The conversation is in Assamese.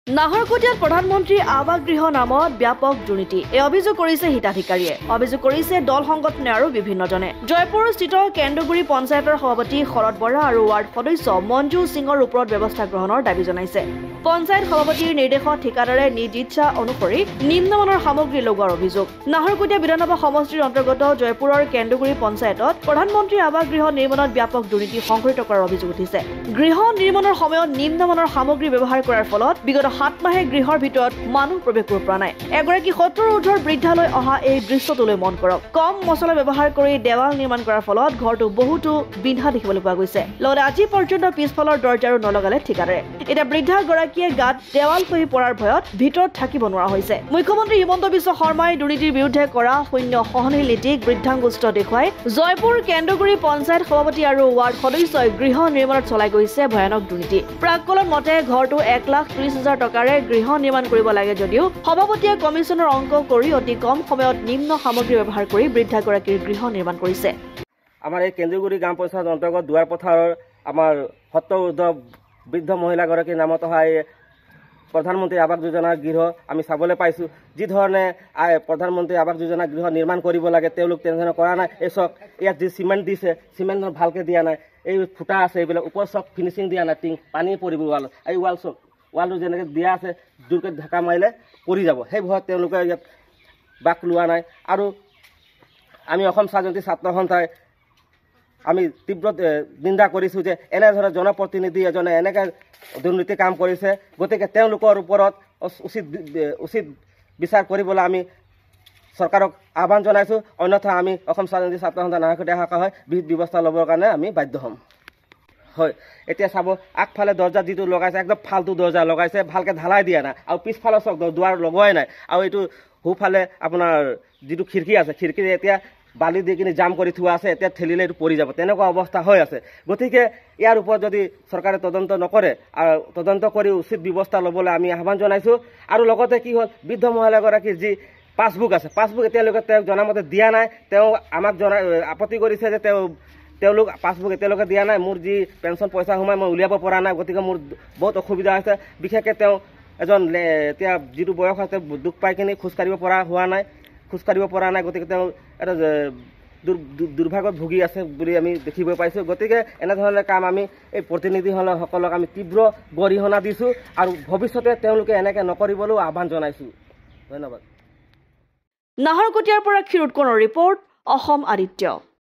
নাহৰকটীয়াত প্ৰধানমন্ত্ৰী আৱাস গৃহ নামত ব্যাপক দুৰ্নীতি এই অভিযোগ কৰিছে হিতাধিকাৰীয়ে অভিযোগ কৰিছে দল সংগঠনে আৰু বিভিন্নজনে জয়পুৰ স্থিত কেন্দ্ৰগুৰি পঞ্চায়তৰ সভাপতি শৰৎ বৰা আৰু ৱাৰ্ড সদস্য মঞ্জু সিঙৰ ওপৰত ব্যৱস্থা গ্ৰহণৰ দাবী জনাইছে পঞ্চায়ত সভাপতিৰ নিৰ্দেশত ঠিকাদাৰে নিজ ইচ্ছা অনুসৰি নিম্নমানৰ সামগ্ৰী লগোৱাৰ অভিযোগ নাহৰকটীয়া বিধানসভা সমষ্টিৰ অন্তৰ্গত জয়পুৰৰ কেন্দ্ৰগুৰি পঞ্চায়তত প্ৰধানমন্ত্ৰী আৱাস গৃহ নিৰ্মাণত ব্যাপক দুৰ্নীতি সংঘটিত কৰাৰ অভিযোগ উঠিছে গৃহ নিৰ্মাণৰ সময়ত নিম্নমানৰ সামগ্ৰী ব্যৱহাৰ কৰাৰ ফলত বিগত 7 মাহে গৃহৰ ভিতৰত মানুহ প্ৰৱেশ কৰিব পৰা নাই এগৰাকী 70 ঊৰ্ধ্বৰ বৃদ্ধালৈ অহা এই দৃশ্যটোলৈ মন কৰক কম মছলা ব্যৱহাৰ কৰি দেৱাল নিৰ্মাণ কৰাৰ ফলত ঘৰটো বহুতো বিন্ধা দেখিবলৈ পোৱা গৈছে লগতে আজি পৰ্যন্ত পিছফালৰ দৰ্জাৰো নলগালে ঠিকাদাৰে এটা বৃদ্ধা গৰাকীয়ে গাত দেৱাল খহি পৰাৰ ভয়ত ভিতৰত থাকিব নোৱাৰা হৈছে মুখ্যমন্ত্ৰী হিমন্ত বিশ্ব শৰ্মাই দুৰ্নীতিৰ বিৰুদ্ধে কৰা শূন্য সহনশীল নীতিক বৃদ্ধাংগুষ্ট দেখুৱাই জয়পুৰ কেন্দ্ৰগুৰি পঞ্চায়ত সভাপতি আৰু ৱাৰ্ড সদস্যই গৃহ নিৰ্মাণত চলাই গৈছে ভয়ানক দুৰ্নীতি প্ৰাক্কলন মতে ঘৰটো 1,30,000 টকাৰে গৃহ নিৰ্মাণ কৰিব লাগে যদিও সভাপতিয়ে কমিছনৰ অংক কৰি অতি কম সময়ত নিম্ন সামগ্ৰী ব্যৱহাৰ কৰি বৃদ্ধাগৰাকীৰ গৃহ নিৰ্মাণ কৰিছে আমাৰ এই কেন্দ্ৰগুৰি গ্ৰাম পঞ্চায়ত অন্তৰ্গত দুৱাৰ পথাৰৰ আমাৰ 70 ঊৰ্ধ্ব বৃদ্ধ মহিলাগৰাকীৰ নামত অহা প্ৰধানমন্ত্ৰী আৱাস যোজনাৰ গৃহ আমি চাবলৈ পাইছোঁ যি ধৰণে প্ৰধানমন্ত্ৰী আৱাস যোজনা গৃহ নিৰ্মাণ কৰিব লাগে তেওঁলোক তেনেধৰণে কৰা নাই এই চক ইয়াত যি চিমেণ্ট দিছে চিমেণ্ট ভালকৈ দিয়া নাই এই ফুটা আছে এইবিলাক ওপৰ চক ফিনিচিং দিয়া নাই টিং পানী পৰিব ৱালত এই ৱাল চক ৱালটো যেনেকৈ দিয়া আছে জোৰকৈ ঢাকা মাৰিলে পৰি যাব সেই ভয়ত তেওঁলোকে ইয়াত বাক লোৱা নাই আৰু আমি অসম স্বাধীনতা ছাত্ৰ সন্থাই আমি তীব্ৰ নিন্দা কৰিছোঁ যে এনেধৰণে জনপ্ৰতিনিধি এজনে এনেকৈ দুৰ্নীতি কাম কৰিছে গতিকে তেওঁলোকৰ ওপৰত উচিত বিচাৰ কৰিবলৈ আমি চৰকাৰক আহ্বান জনাইছোঁ অন্যথা আমি অসম স্বাধীনতা ছাত্ৰ সন্থা নাহৰকটীয়া শাখা হয় বিহিত ব্যৱস্থা ল'বৰ কাৰণে আমি বাধ্য হ'ম হয় এতিয়া চাব আগফালে দৰ্জা যিটো লগাইছে একদম ফাল্টু দৰ্জা লগাইছে ভালকৈ ঢালাই দিয়া নাই আৰু পিছফালৰ চক দুৱাৰ লগোৱাই নাই আৰু এইটো সোঁফালে আপোনাৰ যিটো খিৰিকী আছে খিৰিকী এতিয়া বালি দি কিনি জাম কৰি থোৱা আছে এতিয়া ঠেলিলে এইটো পৰি যাব তেনেকুৱা অৱস্থা হৈ আছে গতিকে ইয়াৰ ওপৰত যদি চৰকাৰে তদন্ত নকৰে আৰু তদন্ত কৰি উচিত ব্যৱস্থা ল'বলৈ আমি আহ্বান জনাইছোঁ আৰু লগতে কি হ'ল বৃদ্ধ মহিলাগৰাকীৰ যি পাছবুক আছে পাছবুক এতিয়ালৈকে তেওঁক জনামতে দিয়া নাই তেওঁ আমাক আপত্তি কৰিছে যে তেওঁলোক পাছবুক এতিয়ালৈকে দিয়া নাই মোৰ যি পেঞ্চন পইচা সোমাই মই উলিয়াব পৰা নাই গতিকে মোৰ বহুত অসুবিধা হৈছে বিশেষকৈ তেওঁ এজন এতিয়া যিটো বয়স আছে দুখ পাই কিনি খোজকাঢ়িব পৰা নাই গতিকে তেওঁ এটা দুৰ্ভাগ্যত ভুগি আছে বুলি আমি দেখিব পাইছোঁ গতিকে এনেধৰণৰ কাম আমি এই প্ৰতিনিধিসকলক আমি তীব্ৰ গৰিহণা দিছোঁ আৰু ভৱিষ্যতে তেওঁলোকে এনেকৈ নকৰিবলৈও আহ্বান জনাইছোঁ ধন্যবাদ নাহৰকটীয়াৰ পৰা ক্ষীৰোৎকণৰ ৰিপৰ্ট অসম আদিত্য।